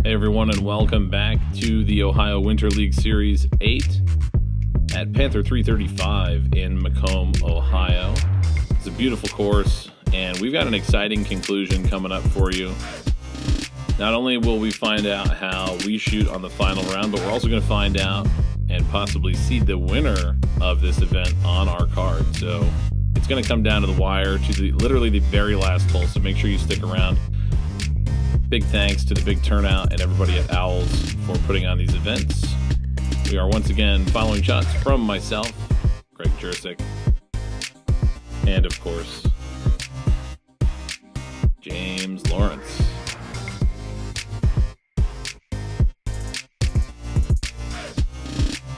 Hey everyone, and welcome back to the Ohio Winter League Series 8 at Panther 335 in McComb, Ohio. It's a beautiful course, and we've got an exciting conclusion coming up for you. Not only will we find out how we shoot on the final round, but we're also going to find out and possibly see the winner of this event on our card. So it's going to come down to the wire, to literally the very last hole, so make sure you stick around. Big thanks to the big turnout and everybody at OWLS for putting on these events. We are once again following shots from myself, Greg Jurczyk, and of course, James Lawrence.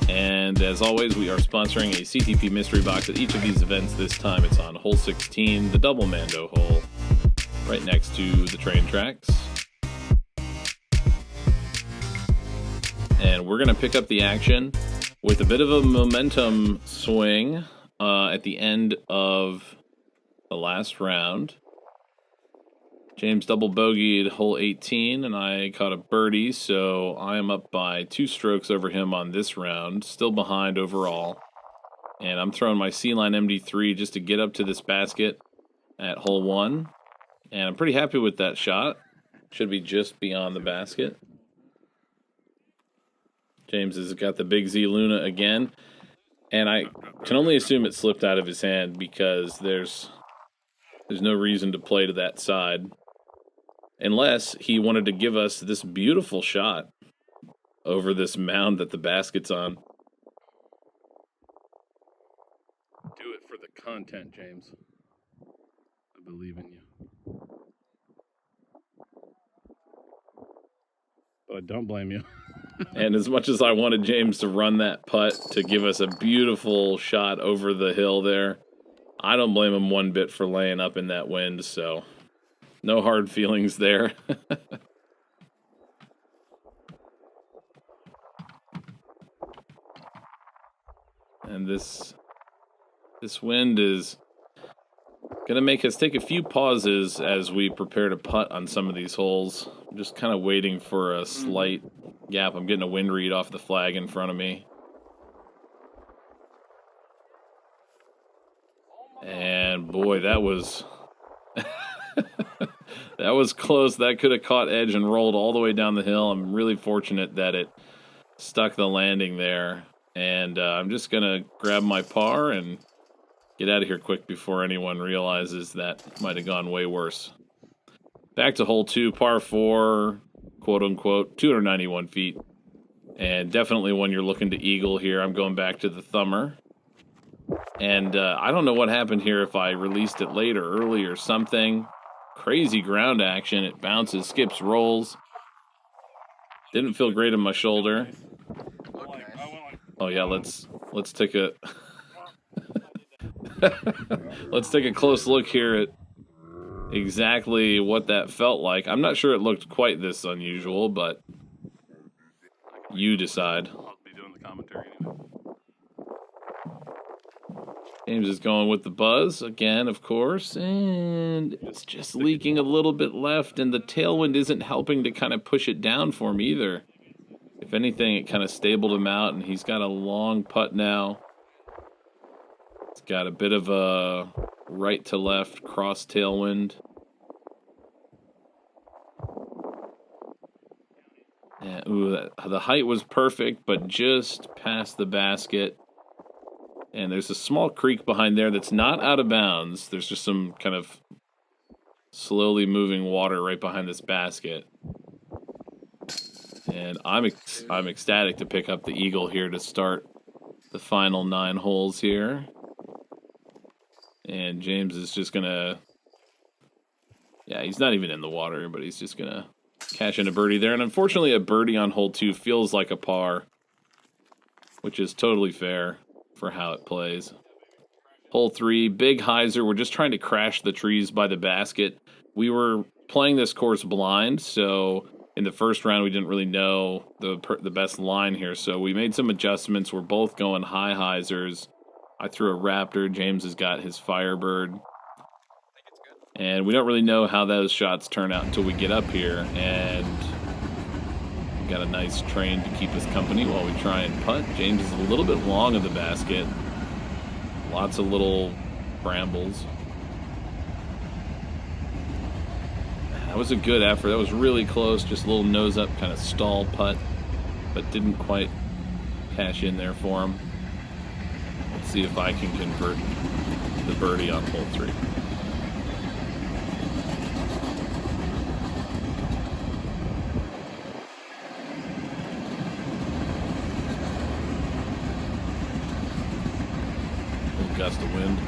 And as always, we are sponsoring a CTP mystery box at each of these events. This time it's on hole 16, the double Mando hole, right next to the train tracks. And we're going to pick up the action with a bit of a momentum swing at the end of the last round. James double bogeyed hole 18, and I caught a birdie, so I am up by 2 strokes over him on this round, still behind overall. And I'm throwing my C-line MD3 just to get up to this basket at hole 1. And I'm pretty happy with that shot. Should be just beyond the basket. James has got the big Z Luna again, and I can only assume it slipped out of his hand because there's no reason to play to that side unless he wanted to give us this beautiful shot over this mound that the basket's on. Do it for the content, James. I believe in you. But I don't blame you. And as much as I wanted James to run that putt to give us a beautiful shot over the hill there, I don't blame him one bit for laying up in that wind, so no hard feelings there. And this wind is going to make us take a few pauses as we prepare to putt on some of these holes. I'm just kind of waiting for a slight gap. I'm getting a wind read off the flag in front of me. And boy, that was that was close. That could have caught edge and rolled all the way down the hill. I'm really fortunate that it stuck the landing there. And I'm just going to grab my par and get out of here quick before anyone realizes that might have gone way worse. Back to hole 2, par 4, quote-unquote, 291 feet. And definitely when you're looking to eagle here, I'm going back to the thumber. And I don't know what happened here, if I released it late or early or something. Crazy ground action. It bounces, skips, rolls. Didn't feel great in my shoulder. Oh yeah, let's take a let's take a close look here at exactly what that felt like. I'm not sure it looked quite this unusual, but you decide. I'll be doing the commentary anyway. James is going with the buzz again, of course, and it's just leaking a little bit left, and the tailwind isn't helping to kind of push it down for him either. If anything, it kind of stabled him out, and he's got a long putt now. It's got a bit of a right to left cross tailwind. Yeah, the height was perfect, but just past the basket. And there's a small creek behind there that's not out of bounds. There's just some kind of slowly moving water right behind this basket. And I'm ecstatic to pick up the eagle here to start the final 9 holes here. And James is just going to... Yeah, he's not even in the water, but he's just going to cash in a birdie there. And unfortunately, a birdie on hole 2 feels like a par, which is totally fair for how it plays. Hole 3, big hyzer. We're just trying to crash the trees by the basket. We were playing this course blind, so in the first round we didn't really know the best line here, so we made some adjustments. We're both going high hyzers. I threw a Raptor. James has got his Firebird. And we don't really know how those shots turn out until we get up here. And Got a nice train to keep us company while we try and putt. James is a little bit long of the basket. Lots of little brambles. That was a good effort. That was really close. Just a little nose up, kind of stall putt, but didn't quite cash in there for him. Let's see if I can convert the birdie on hole 3. Gust of wind.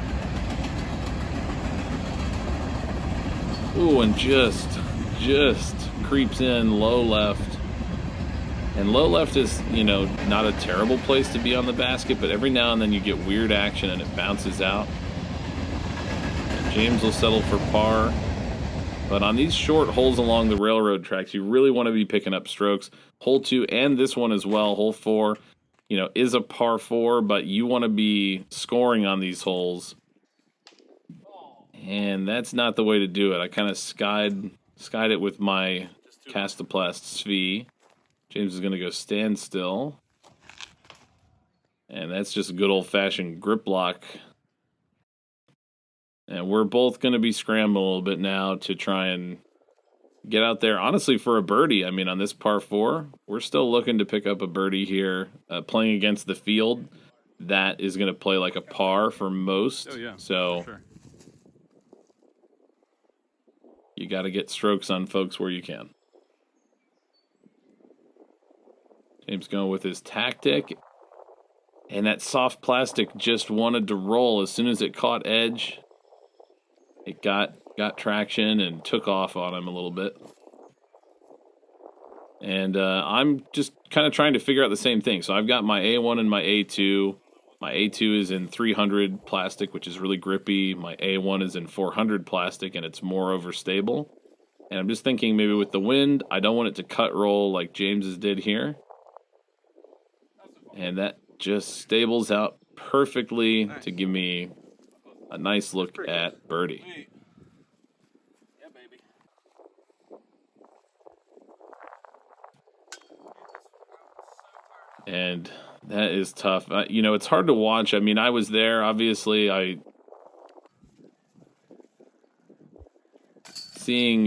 Ooh, and just creeps in low left. And low left is, you know, not a terrible place to be on the basket, but every now and then you get weird action and it bounces out. And James will settle for par. But on these short holes along the railroad tracks, you really want to be picking up strokes. Hole 2 and this one as well, hole 4. You know, is a par 4, but you want to be scoring on these holes. And that's not the way to do it. I kind of skied it with my Castoplast Svi. James is going to go standstill. And that's just a good old-fashioned grip lock. And we're both going to be scrambling a little bit now to try and get out there, honestly, for a birdie. I mean, on this par 4, we're still looking to pick up a birdie here. Playing against the field, that is going to play like a par for most. Oh, yeah, so for sure. You got to get strokes on folks where you can. James going with his tactic. And that soft plastic just wanted to roll. As soon as it caught edge, it got traction and took off on him a little bit. And I'm just kind of trying to figure out the same thing. So I've got my A1 and my A2. My A2 is in 300 plastic, which is really grippy. My A1 is in 400 plastic, and it's more overstable. And I'm just thinking maybe with the wind, I don't want it to cut roll like James's did here. And that just stables out perfectly to give me a nice look at birdie. Yeah, baby. And that is tough. You know, it's hard to watch. I mean, I was there, obviously. Seeing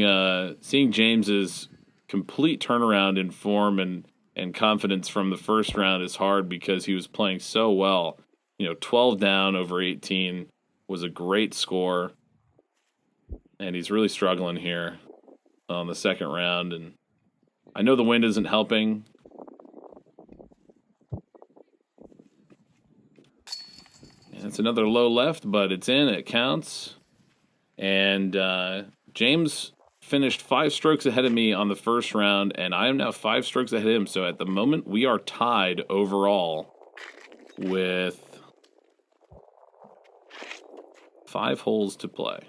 James's complete turnaround in form and confidence from the first round is hard because he was playing so well. You know, 12 down over 18 was a great score. And he's really struggling here on the second round. And I know the wind isn't helping. And it's another low left, but it's in. It counts. And James finished 5 strokes ahead of me on the first round, and I am now 5 strokes ahead of him. So at the moment, we are tied overall with 5 holes to play.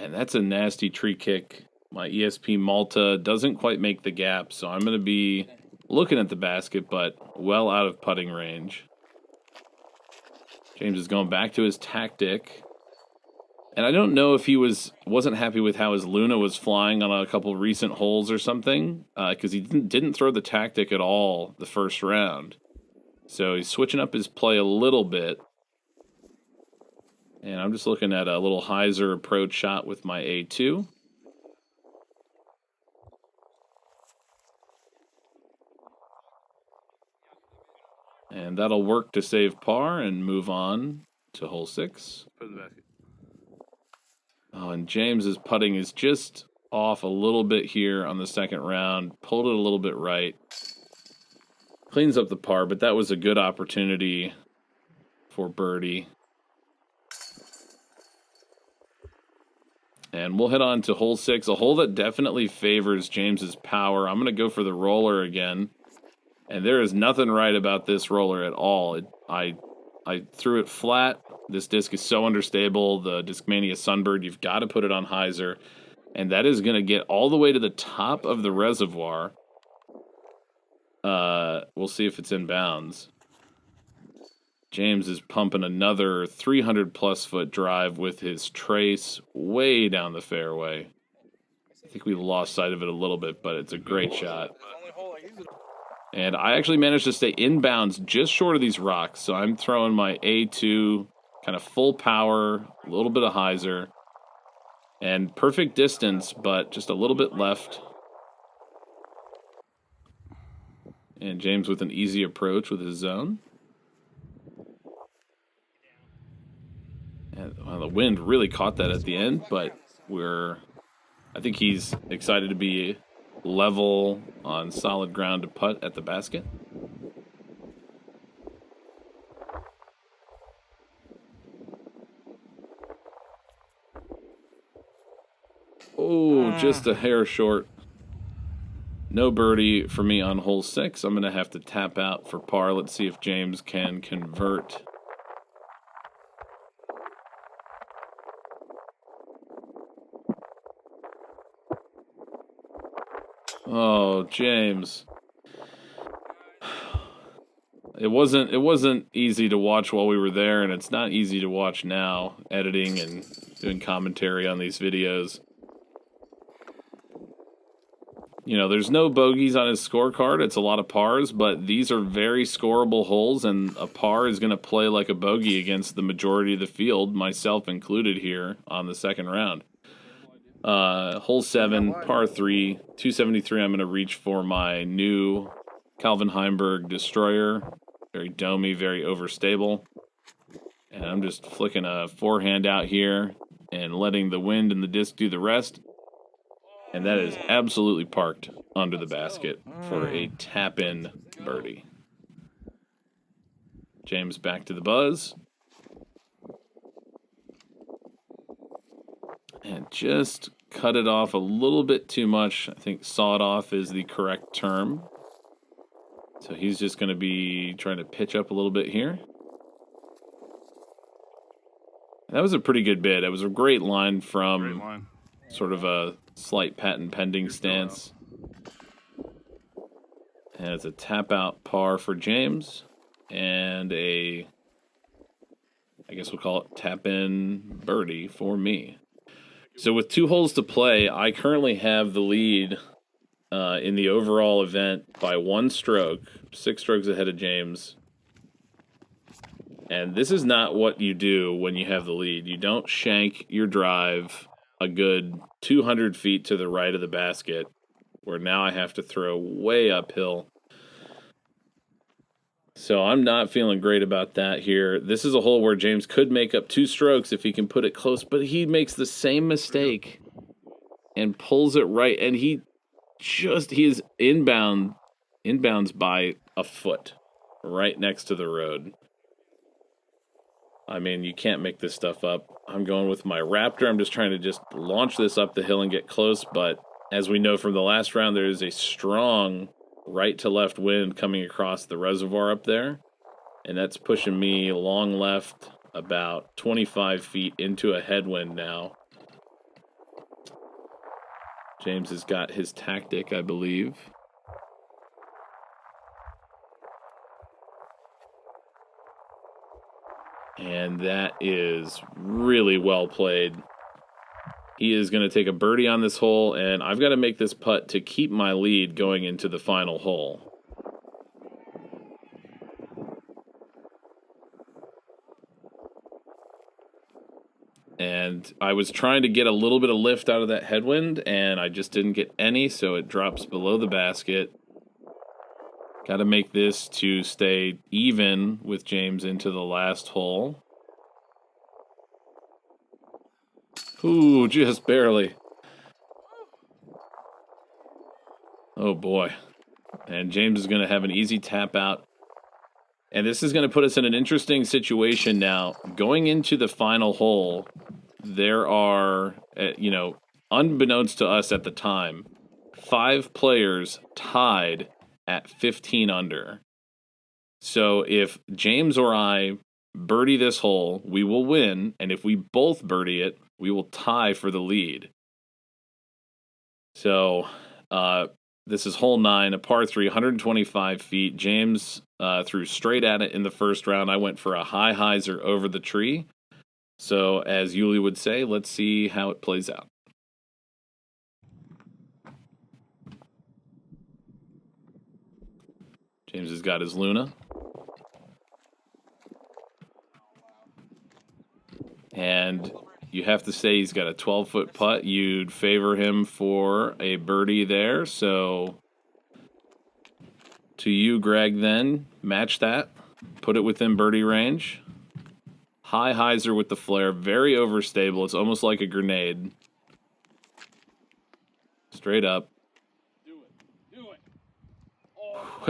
And that's a nasty tree kick. My ESP Malta doesn't quite make the gap, so I'm going to be looking at the basket, but well out of putting range. James is going back to his tactic. And I don't know if he wasn't happy with how his Luna was flying on a couple recent holes or something, because he didn't throw the tactic at all the first round. So he's switching up his play a little bit. And I'm just looking at a little hyzer approach shot with my A2. And that'll work to save par and move on to hole 6. Put it in the basket. Oh, and James's putting is just off a little bit here on the second round. Pulled it a little bit right. Cleans up the par, but that was a good opportunity for birdie. And we'll head on to hole 6, a hole that definitely favors James's power. I'm going to go for the roller again. And there is nothing right about this roller at all. I threw it flat. This disc is so unstable. The Discmania Sunbird, you've got to put it on hyzer. And that is going to get all the way to the top of the reservoir. We'll see if it's in bounds. James is pumping another 300-plus foot drive with his trace way down the fairway. think we lost sight of it a little bit, but it's a great shot. And I actually managed to stay inbounds just short of these rocks, so I'm throwing my A2 kind of full power, a little bit of hyzer, and perfect distance, but just a little bit left. And James with an easy approach with his zone. And, well, the wind really caught that at the end, but I think he's excited to be level on solid ground to putt at the basket. Oh, just a hair short. No birdie for me on hole 6. I'm going to have to tap out for par. Let's see if James can convert. Oh, James. It wasn't easy to watch while we were there, and it's not easy to watch now, editing and doing commentary on these videos. You know, there's no bogeys on his scorecard. It's a lot of pars, but these are very scoreable holes, and a par is going to play like a bogey against the majority of the field, myself included here on the second round. Hole 7, par 3, 273. I'm going to reach for my new Calvin Heimberg Destroyer. Very domey, very overstable. And I'm just flicking a forehand out here and letting the wind and the disc do the rest. And that is absolutely parked under the basket for a tap-in birdie. James back to the buzz. And just cut it off a little bit too much. I think sawed off is the correct term. So he's just going to be trying to pitch up a little bit here. That was a pretty good bid. It was a great line from sort of a slight patent pending stance. And it's a tap out par for James. And I guess we'll call it tap in birdie for me. So with 2 holes to play, I currently have the lead in the overall event by 1 stroke, 6 strokes ahead of James. And this is not what you do when you have the lead. You don't shank your drive a good 200 feet to the right of the basket, where now I have to throw way uphill. So I'm not feeling great about that here. This is a hole where James could make up 2 strokes if he can put it close, but he makes the same mistake and pulls it right, and he is inbounds by a foot right next to the road. I mean, you can't make this stuff up. I'm going with my Raptor. I'm just trying to just launch this up the hill and get close, but as we know from the last round, there is a strong right to left wind coming across the reservoir up there, and that's pushing me long left about 25 feet into a headwind now. James has got his tactic, I believe. And that is really well played. He is going to take a birdie on this hole, and I've got to make this putt to keep my lead going into the final hole. And I was trying to get a little bit of lift out of that headwind, and I just didn't get any, so it drops below the basket. Got to make this to stay even with James into the last hole. Ooh, just barely. Oh boy. And James is going to have an easy tap out. And this is going to put us in an interesting situation now. Going into the final hole, there are, unbeknownst to us at the time, 5 players tied at 15 under. So if James or I birdie this hole, we will win. And if we both birdie it, we will tie for the lead. So this is hole 9, a par 3, 125 feet. James threw straight at it in the first round. I went for a high hyzer over the tree. So as Yuli would say, let's see how it plays out. James has got his Luna. And you have to say he's got a 12-foot putt. You'd favor him for a birdie there. So to you, Greg, then, match that. Put it within birdie range. High hyzer with the flare. Very overstable. It's almost like a grenade. Straight up.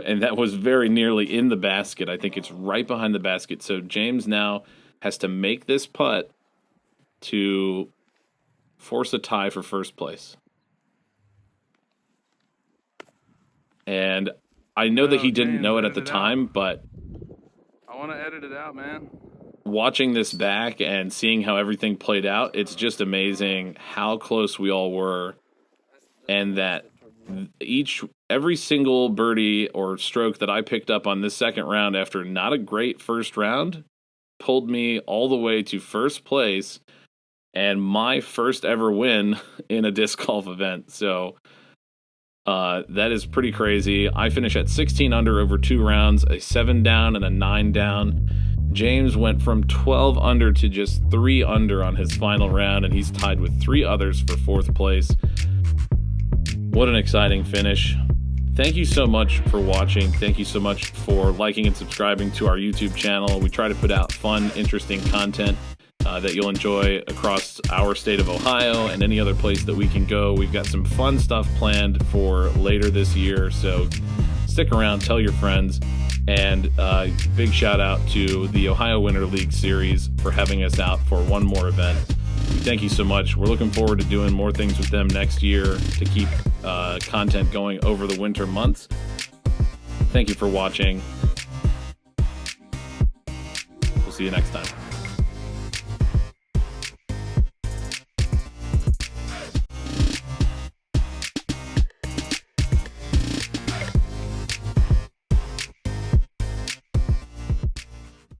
And that was very nearly in the basket. I think it's right behind the basket. So James now has to make this putt to force a tie for first place. And I know that he didn't know it at the time, but I want to edit it out, man. Watching this back and seeing how everything played out, it's just amazing how close we all were, and that every single birdie or stroke that I picked up on this second round after not a great first round pulled me all the way to first place and my first ever win in a disc golf event. So that is pretty crazy. I finished at 16 under over 2 rounds, a 7 down and a 9 down. James went from 12 under to just 3 under on his final round, and he's tied with 3 others for 4th place. What an exciting finish. Thank you so much for watching. Thank you so much for liking and subscribing to our YouTube channel. We try to put out fun, interesting content that you'll enjoy across our state of Ohio and any other place that we can go. We've got some fun stuff planned for later this year, so stick around, tell your friends, and big shout out to the Ohio Winter League Series for having us out for one more event. Thank you so much. We're looking forward to doing more things with them next year to keep content going over the winter months. Thank you for watching. We'll see you next time.